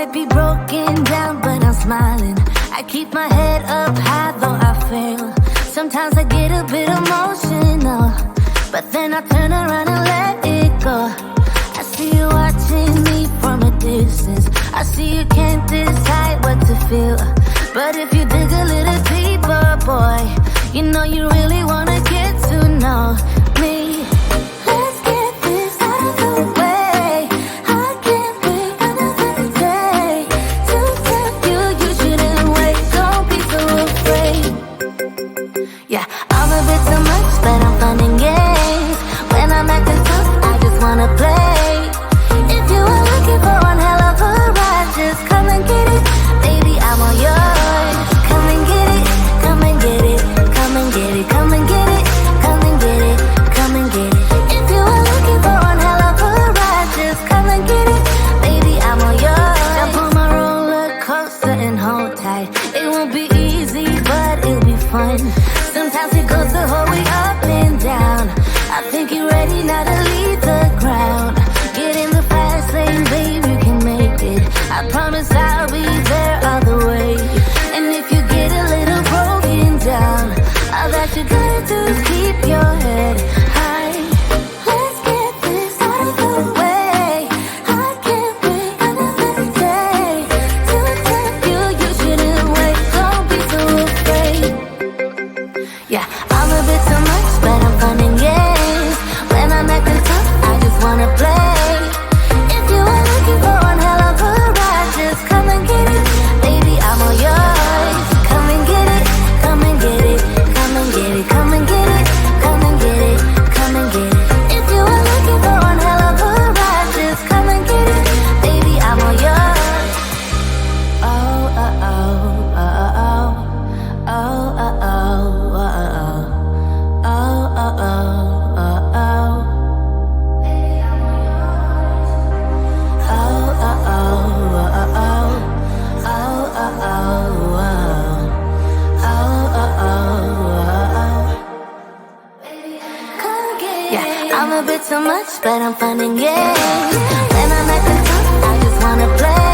might be broken down, but I'm smiling. I keep my head up high, though I fail. Sometimes I get a bit emotional, but then I turn around and let it go. I see you watching me from a distance. I see you can't decide what feel. But if you dig a little deeper, boy, you know you really wanna get to know me. Let's get this out of the way. I can't wait another day to tell you you shouldn't wait. Don't be so afraid. Yeah, I'm a bit too much, but I'm fun and games. When I'm acting tough, I just wanna play. If you are looking for one hell of a ride, just come and get it. Baby, I'm all yours. Come and get it, come and get it, come and get it, come and get it, come and get it, come and get it. If you are looking for one hell of a ride, just come and get it. Baby, I'm all yours. Jump on my roller coaster and hold tight. It won't be easy, but it'll be fun. Sometimes it goes the whole way up and down. I think you're ready now to leave the ground. Get in the fast lane, babe, you can make it. I promise I'll be there all the way. And if you get a little broken down, all that you gotta do is keep your head high. Let's get this out of the way. I can't wait another day to tell you you shouldn't wait. Don't be so afraid. Yeah, I'm a bit too much, but I'm fun and games. When I'm acting tough, I just wanna play. If you are looking for one hell of a ride, just come and get it. Baby, I'm all yours. Come and get it, come and get it, come and get it, come and get it, come and get it, come and get it. If you are looking for one hell of a ride, just come and get it. Baby, I'm all yours. Oh, oh, oh, oh, oh, oh, oh, oh, oh, oh. Oh, oh, oh, oh, oh. Oh, oh, oh, oh, oh. Oh, oh, oh, oh. Oh, oh, oh, oh. Yeah, I'm a bit too much, but I'm fun and games. When I'm acting tough, I just wanna play.